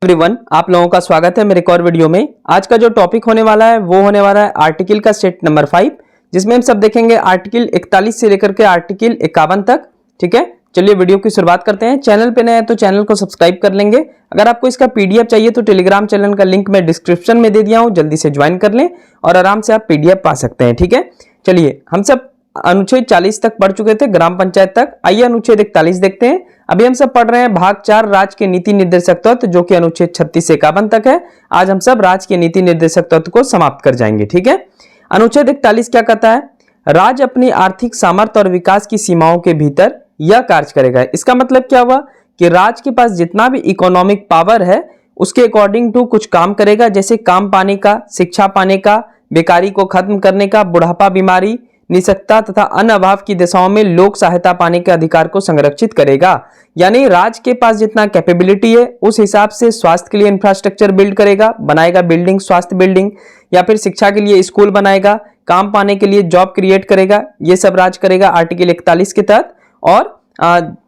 Everyone, आप लोगों का स्वागत है मेरे एक और वीडियो में। आज का जो टॉपिक होने वाला है वो होने वाला है आर्टिकल का सेट नंबर 5, जिसमें हम सब देखेंगे आर्टिकल 41 से लेकर के आर्टिकल 51 तक। ठीक है, चलिए वीडियो की शुरुआत करते हैं। चैनल पे नए हैं तो चैनल को सब्सक्राइब कर लेंगे। अगर आपको इसका पीडीएफ चाहिए तो टेलीग्राम चैनल का लिंक मैं डिस्क्रिप्शन में दे दिया हूँ, जल्दी से ज्वाइन कर लें और आराम से आप पीडीएफ पा सकते हैं। ठीक है, चलिए हम सब अनुच्छेद 40 तक पढ़ चुके थे, ग्राम पंचायत तक। आइए अनुच्छेद 41 देखते हैं। अभी हम सब पढ़ रहे हैं भाग 4 राज्य के नीति निर्देशक तत्व, जो कि अनुच्छेद 36 से 51 तक है। आज हम सब राज्य के नीति निर्देशक तत्व को समाप्त कर जाएंगे। ठीक है, अनुच्छेद 41 क्या कहता है? राज्य अपनी आर्थिक सामर्थ्य और विकास की सीमाओं के भीतर यह कार्य करेगा। इसका मतलब क्या हुआ कि राज्य के पास जितना भी इकोनॉमिक पावर है उसके अकॉर्डिंग टू कुछ काम करेगा, जैसे काम पाने का, शिक्षा पाने का, बेकारी को खत्म करने का, बुढ़ापा, बीमारी, निःशक्तता तथा अन्य अभाव की दशाओं में लोक सहायता पाने के अधिकार को संरक्षित करेगा। यानी राज्य के पास जितना कैपेबिलिटी है उस हिसाब से स्वास्थ्य के लिए इंफ्रास्ट्रक्चर बिल्ड करेगा, बनाएगा बिल्डिंग, स्वास्थ्य बिल्डिंग, या फिर शिक्षा के लिए स्कूल बनाएगा, काम पाने के लिए जॉब क्रिएट करेगा। ये सब राज्य करेगा आर्टिकल 41 के तहत। और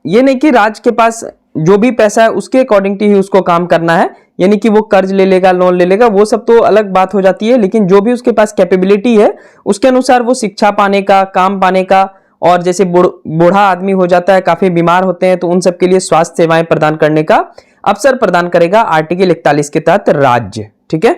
ये नहीं कि राज्य के पास जो भी पैसा है उसके अकॉर्डिंग ही उसको काम करना है, यानी कि वो कर्ज ले लेगा, लोन ले लेगा, वो सब तो अलग बात हो जाती है। लेकिन जो भी उसके पास कैपेबिलिटी है उसके अनुसार वो शिक्षा पाने का, काम पाने का, और जैसे बूढ़ा आदमी हो जाता है, काफी बीमार होते हैं, तो उन सब के लिए स्वास्थ्य सेवाएं प्रदान करने का अवसर प्रदान करेगा आर्टिकल 41 के तहत राज्य। ठीक है,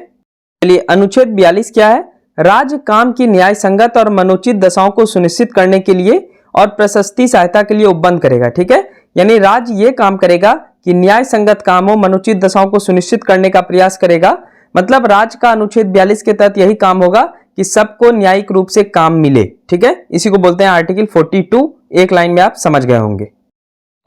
चलिए अनुच्छेद 42 क्या है? राज्य काम की न्याय संगत और मनोचित दशाओं को सुनिश्चित करने के लिए और प्रशस्ति सहायता के लिए उपबंध करेगा। ठीक है, यानी राज्य ये काम करेगा कि न्याय संगत कामों, मनोचित दशाओं को सुनिश्चित करने का प्रयास करेगा। मतलब राज्य का अनुच्छेद 42 के तहत यही काम होगा कि सबको न्यायिक रूप से काम मिले। ठीक है, इसी को बोलते हैं आर्टिकल 42। एक लाइन में आप समझ गए होंगे।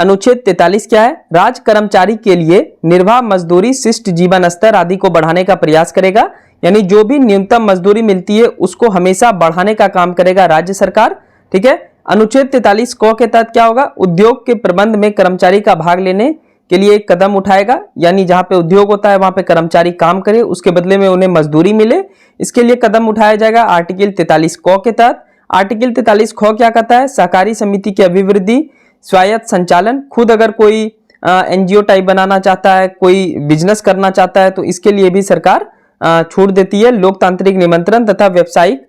अनुच्छेद 43 क्या है? राज्य कर्मचारी के लिए निर्वाह मजदूरी, शिष्ट जीवन स्तर आदि को बढ़ाने का प्रयास करेगा। यानी जो भी न्यूनतम मजदूरी मिलती है उसको हमेशा बढ़ाने का काम करेगा राज्य सरकार। ठीक है, अनुच्छेद 43 क के तहत क्या होगा? उद्योग के प्रबंध में कर्मचारी का भाग लेने के लिए एक कदम उठाएगा। यानी जहां पे उद्योग होता है वहां पे कर्मचारी काम करे, उसके बदले में उन्हें मजदूरी मिले, इसके लिए कदम उठाया जाएगा आर्टिकल 43 क के तहत। आर्टिकल 43 ख क्या कहता है? सहकारी समिति की अभिवृद्धि, स्वायत्त संचालन। खुद अगर कोई एनजीओ टाइप बनाना चाहता है, कोई बिजनेस करना चाहता है, तो इसके लिए भी सरकार छूट देती है। लोकतांत्रिक निमंत्रण तथा व्यावसायिक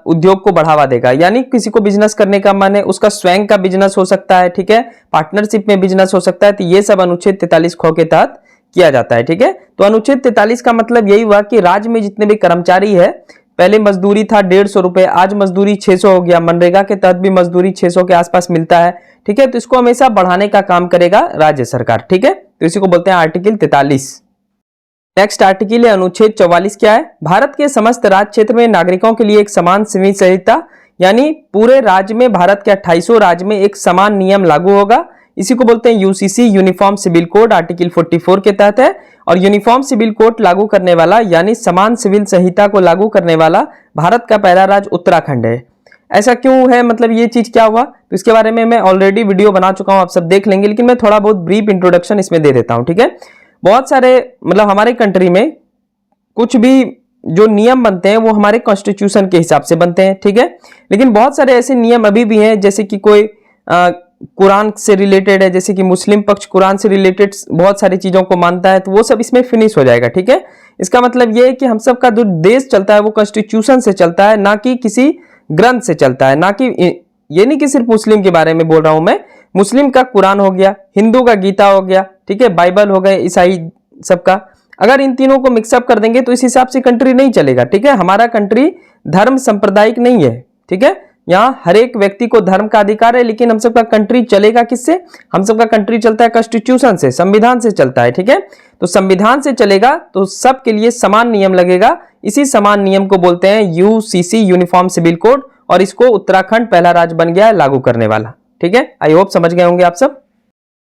उद्योग को बढ़ावा देगा। यानी किसी को बिजनेस करने का मन है, उसका स्वयं का बिजनेस हो सकता है, ठीक है, पार्टनरशिप में बिजनेस हो सकता है, तो ये सब अनुच्छेद 43 ख के तहत किया जाता है। ठीक है, तो अनुच्छेद 43 का मतलब यही हुआ कि राज्य में जितने भी कर्मचारी है, पहले मजदूरी था 150 रुपए, आज मजदूरी 600 हो गया। मनरेगा के तहत भी मजदूरी 600 के आसपास मिलता है। ठीक है, तो इसको हमेशा बढ़ाने का काम करेगा राज्य सरकार। ठीक है, तो इसी को बोलते हैं आर्टिकल 43। नेक्स्ट आर्टिकल है अनुच्छेद 44 क्या है? भारत के समस्त राज्य क्षेत्र में नागरिकों के लिए एक समान सिविल संहिता, यानी पूरे राज्य में, भारत के 28 राज्य में एक समान नियम लागू होगा। इसी को बोलते हैं UCC, uniform civil code, article 44 के तहत है। और यूनिफॉर्म सिविल कोड लागू करने वाला, यानी समान सिविल संहिता को लागू करने वाला भारत का पहला राज्य उत्तराखंड है। ऐसा क्यों है, मतलब ये चीज क्या हुआ, तो इसके बारे में मैं ऑलरेडी वीडियो बना चुका हूं, आप सब देख लेंगे, लेकिन मैं थोड़ा बहुत ब्रीफ इंट्रोडक्शन इसमें दे देता हूं। ठीक है, बहुत सारे, मतलब हमारे कंट्री में कुछ भी जो नियम बनते हैं वो हमारे कॉन्स्टिट्यूशन के हिसाब से बनते हैं। ठीक है, लेकिन बहुत सारे ऐसे नियम अभी भी हैं, जैसे कि कोई कुरान से रिलेटेड है, जैसे कि मुस्लिम पक्ष कुरान से रिलेटेड बहुत सारी चीजों को मानता है, तो वो सब इसमें फिनिश हो जाएगा। ठीक है, इसका मतलब ये है कि हम सब का जो देश चलता है वो कॉन्स्टिट्यूशन से चलता है, ना कि किसी ग्रंथ से चलता है। ना कि ये नहीं कि सिर्फ मुस्लिम के बारे में बोल रहा हूं मैं, मुस्लिम का कुरान हो गया, हिंदू का गीता हो गया, ठीक है, बाइबल हो गए, ईसाई सबका। अगर इन तीनों को मिक्सअप कर देंगे तो इस हिसाब से कंट्री नहीं चलेगा। ठीक है, हमारा कंट्री धर्म सांप्रदायिक नहीं है। ठीक है, यहाँ हर एक व्यक्ति को धर्म का अधिकार है, लेकिन हम सबका कंट्री चलेगा किससे? हम सबका कंट्री चलता है कॉन्स्टिट्यूशन से, संविधान से चलता है। ठीक है, तो संविधान से चलेगा तो सबके लिए समान नियम लगेगा। इसी समान नियम को बोलते हैं यूसीसी, यूनिफॉर्म सिविल कोड, और इसको उत्तराखंड पहला राज्य बन गया है लागू करने वाला। ठीक है, आई होप समझ गए होंगे आप सब।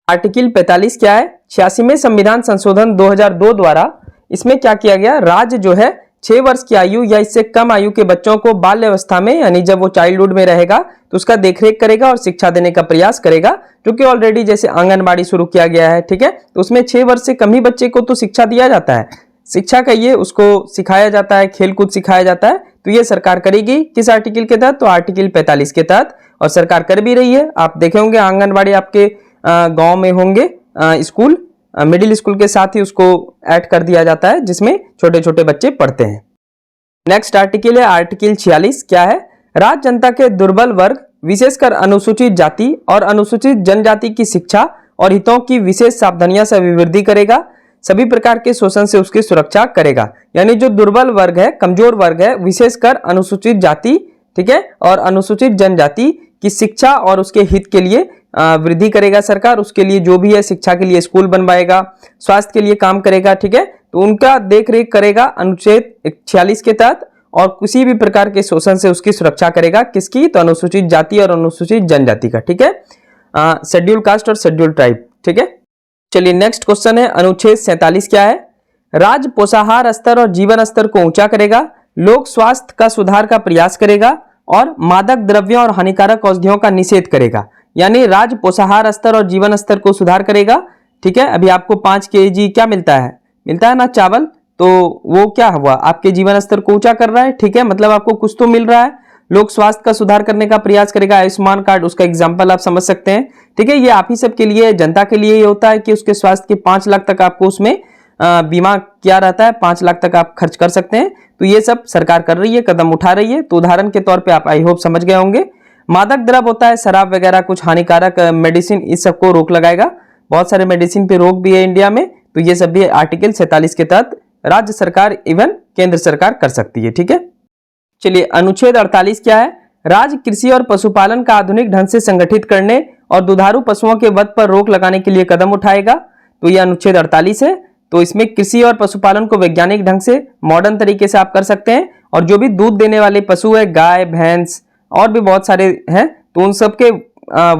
आर्टिकल 45 क्या है? 86वें संविधान संशोधन 2002 द्वारा इसमें क्या किया गया? राज्य जो है 6 वर्ष की आयु या इससे कम आयु के बच्चों को बाल्य अवस्था में, यानी जब वो चाइल्डहुड में रहेगा तो उसका देखरेख करेगा और शिक्षा देने का प्रयास करेगा, जो कि ऑलरेडी जैसे आंगनबाड़ी शुरू किया गया है। ठीक है, तो उसमें 6 वर्ष से कम ही बच्चे को तो शिक्षा दिया जाता है। शिक्षा का ये उसको सिखाया जाता है, खेलकूद सिखाया जाता है। तो ये सरकार करेगी किस आर्टिकल के तहत? तो आर्टिकल 45 के तहत, और सरकार कर भी रही है। आप देखे होंगे आंगनबाड़ी आपके गांव में होंगे स्कूल, मिडिल स्कूल के साथ ही उसको ऐड कर दिया जाता है, जिसमें छोटे छोटे बच्चे पढ़ते हैं। नेक्स्ट आर्टिकल है आर्टिकल 46। क्या है? राज्य जनता के दुर्बल वर्ग विशेषकर अनुसूचित जाति और अनुसूचित जनजाति की शिक्षा और हितों की विशेष सावधानियां से अभिवृद्धि करेगा, सभी प्रकार के शोषण से उसकी सुरक्षा करेगा। यानी जो दुर्बल वर्ग है, कमजोर वर्ग है, विशेषकर अनुसूचित जाति, ठीक है, और अनुसूचित जनजाति की शिक्षा और उसके हित के लिए वृद्धि करेगा सरकार। उसके लिए जो भी है, शिक्षा के लिए स्कूल बनवाएगा, स्वास्थ्य के लिए काम करेगा, ठीक है, तो उनका देख रेख करेगा अनुच्छेद 46 के तहत, और किसी भी प्रकार के शोषण से उसकी सुरक्षा करेगा। किसकी? तो अनुसूचित जाति और अनुसूचित जनजाति का, ठीक है, शेड्यूल कास्ट और शेड्यूल ट्राइब, ठीक है। चलिए नेक्स्ट क्वेश्चन है अनुच्छेद 47। क्या है? राज्य पोषाहार स्तर और जीवन स्तर को ऊंचा करेगा, लोक स्वास्थ्य का सुधार का प्रयास करेगा और मादक द्रव्यों और हानिकारक औषधियों का निषेध करेगा। यानी राज्य पोषाहार स्तर और जीवन स्तर को सुधार करेगा, ठीक है। अभी आपको 5 kg क्या मिलता है ना, चावल, तो वो क्या हुआ, आपके जीवन स्तर को ऊंचा कर रहा है, ठीक है, मतलब आपको कुछ तो मिल रहा है। लोक स्वास्थ्य का सुधार करने का प्रयास करेगा, आयुष्मान कार्ड उसका एग्जाम्पल आप समझ सकते हैं, ठीक है। ये आप ही सबके लिए, जनता के लिए ये होता है कि उसके स्वास्थ्य के 5 लाख तक आपको उसमें बीमा किया रहता है, 5 लाख तक आप खर्च कर सकते हैं। तो ये सब सरकार कर रही है, कदम उठा रही है। तो उदाहरण के तौर पे आप आई होप समझ गए होंगे। मादक द्रव्य होता है शराब वगैरह, कुछ हानिकारक मेडिसिन, इस सबको रोक लगाएगा। बहुत सारे मेडिसिन पे रोक भी है इंडिया में, तो ये सब भी आर्टिकल 47 के तहत राज्य सरकार इवन केंद्र सरकार कर सकती है, ठीक है। चलिए अनुच्छेद 48 क्या है? राज्य कृषि और पशुपालन का आधुनिक ढंग से संगठित करने और दुधारू पशुओं के वध पर रोक लगाने के लिए कदम उठाएगा। तो यह अनुच्छेद 48 है। तो इसमें कृषि और पशुपालन को वैज्ञानिक ढंग से मॉडर्न तरीके से आप कर सकते हैं, और जो भी दूध देने वाले पशु है, गाय भैंस और भी बहुत सारे हैं, तो उन सबके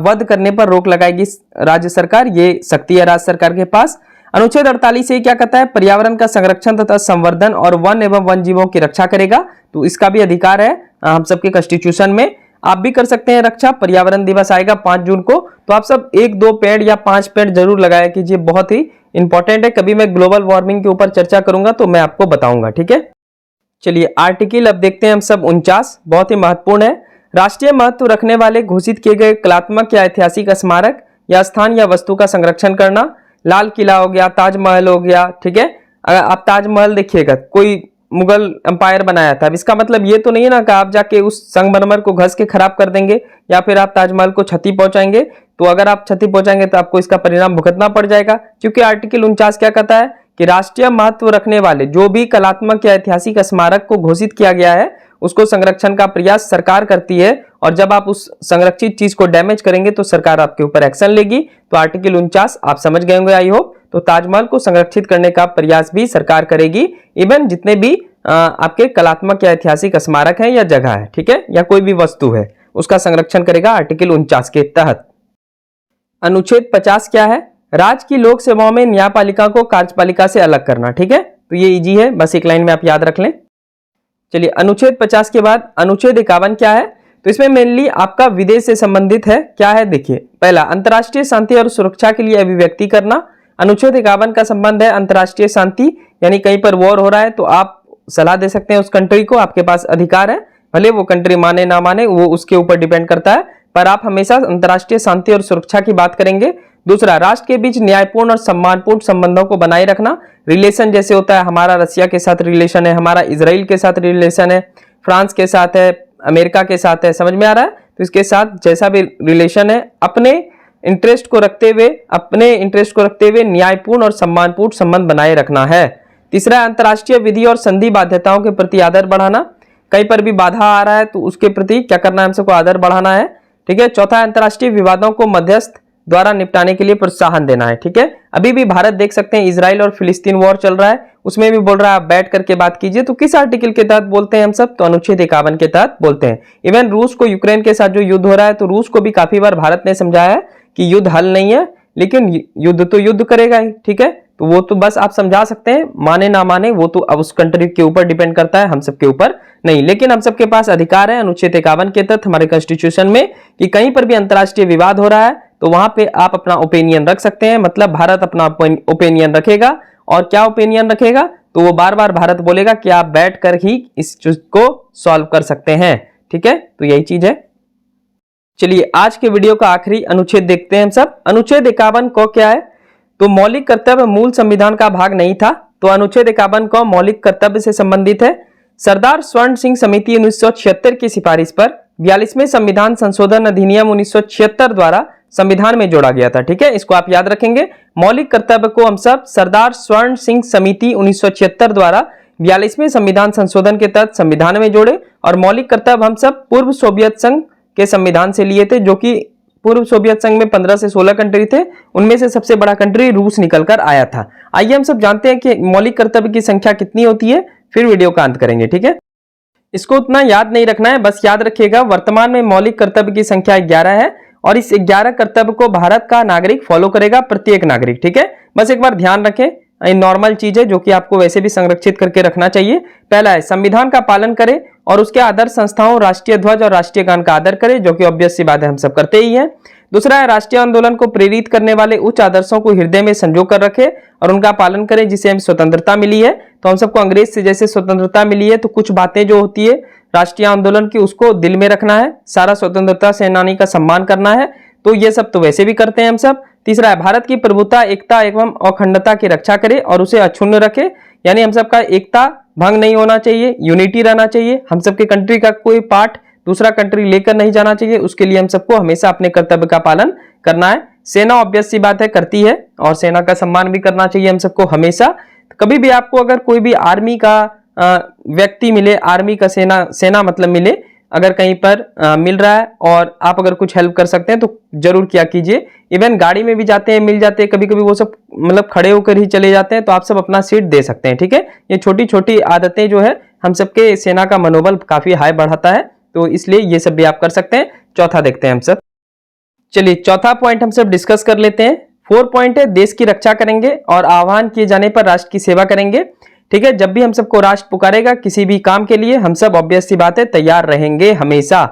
वध करने पर रोक लगाएगी राज्य सरकार। ये शक्ति है राज्य सरकार के पास। अनुच्छेद 48 से क्या कहता है? पर्यावरण का संरक्षण तथा संवर्धन और वन एवं वन जीवों की रक्षा करेगा। तो इसका भी अधिकार है हम सबके कॉन्स्टिट्यूशन में। आप भी कर सकते हैं रक्षा। पर्यावरण दिवस आएगा 5 जून को, तो आप सब 1-2 पेड़ या 5 पेड़ जरूर लगाया कीजिए, बहुत ही इंपॉर्टेंट है। कभी मैं ग्लोबल वार्मिंग के ऊपर चर्चा करूंगा तो मैं आपको बताऊंगा, ठीक है। चलिए आर्टिकल अब देखते हैं हम सब 49, बहुत ही महत्वपूर्ण है। राष्ट्रीय महत्व रखने वाले घोषित किए गए कलात्मक या ऐतिहासिक स्मारक या स्थान या वस्तु का संरक्षण करना। लाल किला हो गया, ताजमहल हो गया, ठीक है। अगर आप ताजमहल देखिएगा, कोई मुगल एम्पायर बनाया था, इसका मतलब ये तो नहीं है ना कि आप जाके उस संगमरमर को घस के खराब कर देंगे या फिर आप ताजमहल को क्षति पहुंचाएंगे। तो अगर आप क्षति पहुंचाएंगे तो आपको इसका परिणाम भुगतना पड़ जाएगा, क्योंकि आर्टिकल 49 क्या कहता है कि राष्ट्रीय महत्व रखने वाले जो भी कलात्मक या ऐतिहासिक स्मारक को घोषित किया गया है उसको संरक्षण का प्रयास सरकार करती है, और जब आप उस संरक्षित चीज को डैमेज करेंगे तो सरकार आपके ऊपर एक्शन लेगी। तो आर्टिकल 49 आप समझ गए होंगे आई होप। तो ताजमहल को संरक्षित करने का प्रयास भी सरकार करेगी, इवन जितने भी आपके कलात्मक या ऐतिहासिक स्मारक हैं या जगह है, ठीक है, या कोई भी वस्तु है, उसका संरक्षण करेगा आर्टिकल 49 के तहत। अनुच्छेद 50 क्या है? राज्य की लोक सेवाओं में न्यायपालिका को कार्यपालिका से अलग करना, ठीक है। तो ये इजी है, बस एक लाइन में आप याद रख लें। चलिए अनुच्छेद 50 के बाद अनुच्छेद 51 क्या है? तो इसमें मेनली आपका विदेश से संबंधित है। क्या है देखिए, पहला अंतर्राष्ट्रीय शांति और सुरक्षा के लिए अभिव्यक्ति करना। अनुच्छेद 51 का संबंध है अंतर्राष्ट्रीय शांति, यानी कहीं पर वॉर हो रहा है तो आप सलाह दे सकते हैं उस कंट्री को, आपके पास अधिकार है, भले वो कंट्री माने ना माने वो उसके ऊपर डिपेंड करता है, पर आप हमेशा अंतर्राष्ट्रीय शांति और सुरक्षा की बात करेंगे। दूसरा, राष्ट्र के बीच न्यायपूर्ण और सम्मानपूर्ण संबंधों को बनाए रखना। रिलेशन जैसे होता है, हमारा रसिया के साथ रिलेशन है, हमारा इजराइल के साथ रिलेशन है, फ्रांस के साथ है, अमेरिका के साथ है, समझ में आ रहा है। तो इसके साथ जैसा भी रिलेशन है, अपने इंटरेस्ट को रखते हुए न्यायपूर्ण और सम्मानपूर्ण संबंध बनाए रखना है। तीसरा, अंतर्राष्ट्रीय विधि और संधि बाध्यताओं के प्रति आदर बढ़ाना। कहीं पर भी बाधा आ रहा है तो उसके प्रति क्या करना है, हमको आदर बढ़ाना है, ठीक है। चौथा, अंतर्राष्ट्रीय विवादों को मध्यस्थ द्वारा निपटाने के लिए प्रोत्साहन देना है, ठीक है। अभी भी भारत देख सकते हैं इजराइल और फिलिस्तीन वॉर चल रहा है, उसमें भी बोल रहा है आप बैठ करके बात कीजिए। तो किस आर्टिकल के तहत बोलते हैं हम सब? तो अनुच्छेद 51 के तहत बोलते हैं। इवन रूस को यूक्रेन के साथ जो युद्ध हो रहा है, तो रूस को भी काफी बार भारत ने समझाया है कि युद्ध हल नहीं है, लेकिन युद्ध तो युद्ध करेगा ही, ठीक है। तो वो तो बस आप समझा सकते हैं, माने ना माने वो तो अब उस कंट्री के ऊपर डिपेंड करता है, हम सबके ऊपर नहीं। लेकिन हम सबके पास अधिकार है अनुच्छेद 51 के तहत हमारे कॉन्स्टिट्यूशन में कि कहीं पर भी अंतर्राष्ट्रीय विवाद हो रहा है तो वहां पे आप अपना ओपिनियन रख सकते हैं। मतलब भारत अपना ओपिनियन रखेगा, और क्या ओपिनियन रखेगा? तो वो बार बार भारत बोलेगा कि आप बैठ कर ही इस चीज को सॉल्व कर सकते हैं, ठीक है। तो यही चीज है। चलिए आज के वीडियो का आखिरी अनुच्छेद देखते हैं हम सब। अनुच्छेद 51 को क्या है? तो मौलिक कर्तव्य मूल संविधान का भाग नहीं था, तो अनुच्छेद 51 को मौलिक कर्तव्य से संबंधित है। सरदार स्वर्ण सिंह समिति 1976 की सिफारिश पर 42वें संविधान संशोधन अधिनियम 1976 द्वारा संविधान में जोड़ा गया था। ठीक है, इसको आप याद रखेंगे। मौलिक कर्तव्य को हम सब सरदार स्वर्ण सिंह समिति 1976 द्वारा 42वें संविधान संशोधन के तहत संविधान में जोड़े, और मौलिक कर्तव्य हम सब पूर्व सोवियत संघ के संविधान से लिए थे, जो कि पूर्व सोवियत संघ में 15 से 16 कंट्री थे, उनमें से सबसे बड़ा कंट्री रूस निकलकर आया था। आइए हम सब जानते हैं कि मौलिक कर्तव्य की संख्या कितनी होती है, फिर वीडियो का अंत करेंगे। ठीक है, इसको उतना याद नहीं रखना है, बस याद रखिएगा वर्तमान में मौलिक कर्तव्य की संख्या 11 है, और इस 11 कर्तव्य को भारत का नागरिक फॉलो करेगा, प्रत्येक नागरिक। ठीक है, बस एक बार ध्यान रखें, नॉर्मल चीज है जो कि आपको वैसे भी संरक्षित करके रखना चाहिए। पहला है संविधान का पालन करें और उसके आदर्श संस्थाओं राष्ट्रीय ध्वज और राष्ट्रीय गान का आदर करें, जो कि ऑब्वियस सी बात है, हम सब करते ही हैं। दूसरा है राष्ट्रीय आंदोलन को प्रेरित करने वाले उच्च आदर्शों को हृदय में संजो कर रखें और उनका पालन करें, जिसे हम स्वतंत्रता मिली है। तो हम सबको अंग्रेज से जैसे स्वतंत्रता मिली है, तो कुछ बातें जो होती है राष्ट्रीय आंदोलन की उसको दिल में रखना है, सारा स्वतंत्रता सेनानी का सम्मान करना है, तो ये सब तो वैसे भी करते हैं हम सब। तीसरा है भारत की प्रभुता, एकता एवं अखंडता की रक्षा करे और उसे अक्षुण्ण रखे, यानी हम सबका एकता भंग नहीं होना चाहिए, यूनिटी रहना चाहिए, हम सबके कंट्री का कोई पार्ट दूसरा कंट्री लेकर नहीं जाना चाहिए, उसके लिए हम सबको हमेशा अपने कर्तव्य का पालन करना है। सेना ऑब्वियस सी बात है करती है, और सेना का सम्मान भी करना चाहिए हम सबको हमेशा। कभी भी आपको अगर कोई भी आर्मी का व्यक्ति मिले, आर्मी का सेना मतलब मिले, अगर कहीं पर मिल रहा है और आप अगर कुछ हेल्प कर सकते हैं तो जरूर किया कीजिए। इवन गाड़ी में भी जाते हैं, मिल जाते हैं, कभी कभी वो सब मतलब खड़े होकर ही चले जाते हैं, तो आप सब अपना सीट दे सकते हैं। ठीक है, ये छोटी छोटी आदतें जो है हम सबके सेना का मनोबल काफी हाई बढ़ाता है, तो इसलिए ये सब भी आप कर सकते हैं। चौथा देखते हैं हम सब। चलिए चौथा पॉइंट हम सब डिस्कस कर लेते हैं। 4 पॉइंट है देश की रक्षा करेंगे और आह्वान किए जाने पर राष्ट्र की सेवा करेंगे। ठीक है, जब भी हम सबको राष्ट्र पुकारेगा किसी भी काम के लिए, हम सब ऑब्वियस सी बात है तैयार रहेंगे हमेशा।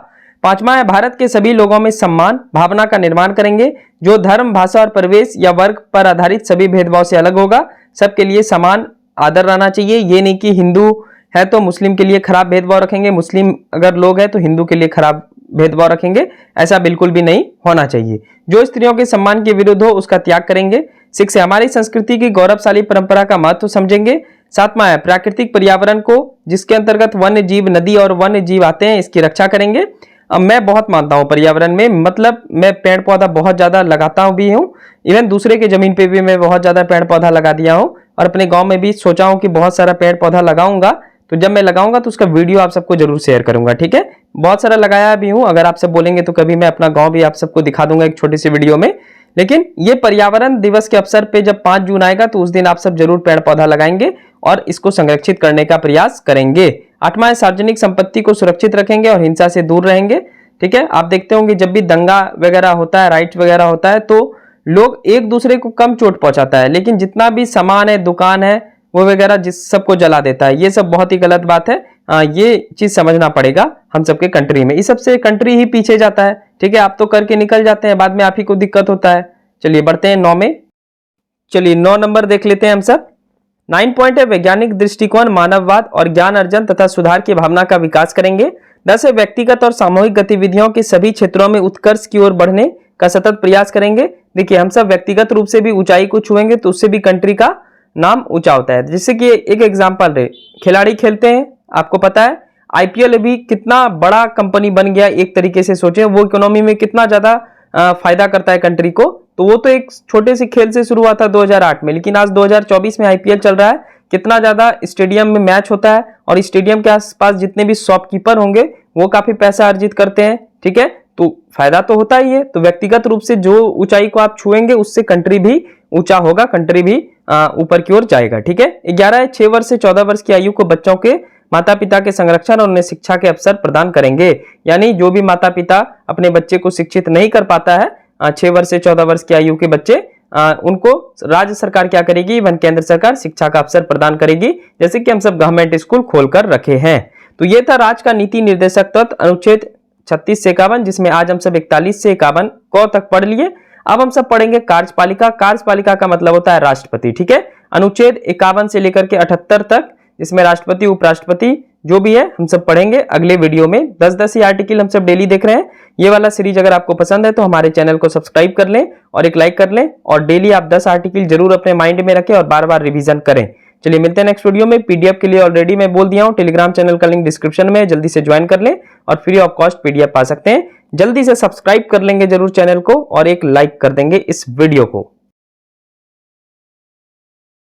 5वां है भारत के सभी लोगों में सम्मान भावना का निर्माण करेंगे, जो धर्म भाषा और प्रवेश या वर्ग पर आधारित सभी भेदभाव से अलग होगा। सबके लिए समान आदर रहना चाहिए, ये नहीं कि हिंदू है तो मुस्लिम के लिए खराब भेदभाव रखेंगे, मुस्लिम अगर लोग हैं तो हिंदू के लिए खराब भेदभाव रखेंगे, ऐसा बिल्कुल भी नहीं होना चाहिए। जो स्त्रियों के सम्मान के विरुद्ध हो उसका त्याग करेंगे। 6 हमारी संस्कृति की गौरवशाली परंपरा का महत्व समझेंगे। 7वां है प्राकृतिक पर्यावरण को, जिसके अंतर्गत वन्य जीव, नदी और वन्य जीव आते हैं, इसकी रक्षा करेंगे। अब मैं बहुत मानता हूँ पर्यावरण में, मतलब मैं पेड़ पौधा बहुत ज्यादा लगाता हूँ भी हूँ, इवन दूसरे के जमीन पे भी मैं बहुत ज्यादा पेड़ पौधा लगा दिया हूँ, और अपने गाँव में भी सोचा हूँ कि बहुत सारा पेड़ पौधा लगाऊंगा। तो जब मैं लगाऊंगा तो उसका वीडियो आप सबको जरूर शेयर करूंगा। ठीक है, बहुत सारा लगाया भी हूं, अगर आप सब बोलेंगे तो कभी मैं अपना गांव भी आप सबको दिखा दूंगा एक छोटी सी वीडियो में। लेकिन ये पर्यावरण दिवस के अवसर पे जब 5 जून आएगा तो उस दिन आप सब जरूर पेड़ पौधा लगाएंगे और इसको संरक्षित करने का प्रयास करेंगे। 8वां सार्वजनिक संपत्ति को सुरक्षित रखेंगे और हिंसा से दूर रहेंगे। ठीक है, आप देखते होंगे जब भी दंगा वगैरह होता है, राइट वगैरह होता है, तो लोग एक दूसरे को कम चोट पहुंचाता है, लेकिन जितना भी सामान है, दुकान है, वो वगैरह जिस सबको जला देता है। ये सब बहुत ही गलत बात है, ये चीज समझना पड़ेगा हम सबके कंट्री में। इस सबसे कंट्री ही पीछे जाता है। ठीक है, आप तो करके निकल जाते हैं, बाद में आप ही को दिक्कत होता है। चलिए बढ़ते हैं 9 में। चलिए 9 नंबर देख लेते हैं हम सब। 9 पॉइंट है वैज्ञानिक दृष्टिकोण, मानववाद और ज्ञान अर्जन तथा सुधार की भावना का विकास करेंगे। 10 है व्यक्तिगत और सामूहिक गतिविधियों के सभी क्षेत्रों में उत्कर्ष की ओर बढ़ने का सतत प्रयास करेंगे। देखिए हम सब व्यक्तिगत रूप से भी ऊंचाई को छुएंगे तो उससे भी कंट्री का नाम ऊंचा होता है। जैसे कि एक एग्जांपल रहे, खिलाड़ी खेलते हैं, आपको पता है आईपीएल अभी कितना बड़ा कंपनी बन गया, एक तरीके से सोचें वो इकोनॉमी में कितना ज्यादा फायदा करता है कंट्री को। तो वो तो एक छोटे से खेल से शुरू हुआ था 2008 में, लेकिन आज 2024 में आईपीएल चल रहा है, कितना ज्यादा स्टेडियम में मैच होता है, और स्टेडियम के आसपास जितने भी शॉपकीपर होंगे वो काफी पैसा अर्जित करते हैं। ठीक है, तो फायदा तो होता ही है। तो व्यक्तिगत रूप से जो ऊंचाई को आप छुएंगे उससे कंट्री भी ऊंचा होगा, कंट्री भी ऊपर की ओर जाएगा। ठीक है, 11 है 6 वर्ष से 14 वर्ष की आयु को बच्चों के माता पिता के संरक्षण और उन्हें शिक्षा के अवसर प्रदान करेंगे। यानी जो भी माता पिता अपने बच्चे को शिक्षित नहीं कर पाता है, 6 वर्ष से 14 वर्ष की आयु के बच्चे, उनको राज्य सरकार क्या करेगी, वन केंद्र सरकार शिक्षा का अवसर प्रदान करेगी, जैसे कि हम सब गवर्नमेंट स्कूल खोलकर रखे हैं। तो ये था राज्य का नीति निर्देशक तत्व अनुच्छेद 36 से 51, जिसमें आज हम सब 41 से 51 क तक पढ़ लिए। अब हम सब पढ़ेंगे कार्यपालिका। कार्यपालिका का मतलब होता है राष्ट्रपति। ठीक है, अनुच्छेद 51 से लेकर के 78 तक जिसमें राष्ट्रपति, उपराष्ट्रपति जो भी है हम सब पढ़ेंगे अगले वीडियो में। 10-10 ही आर्टिकल हम सब डेली देख रहे हैं। ये वाला सीरीज अगर आपको पसंद है तो हमारे चैनल को सब्सक्राइब कर लें और एक लाइक कर लें, और डेली आप 10 आर्टिकल जरूर अपने माइंड में रखें और बार बार रिवीजन करें। चलिए मिलते हैं नेक्स्ट वीडियो में। पीडीएफ के लिए ऑलरेडी मैं बोल दिया हूं, टेलीग्राम चैनल का लिंक डिस्क्रिप्शन में है, जल्दी से ज्वाइन कर लें और फ्री ऑफ कॉस्ट पीडीएफ पा सकते हैं। जल्दी से सब्सक्राइब कर लेंगे जरूर चैनल को और एक लाइक कर देंगे इस वीडियो को।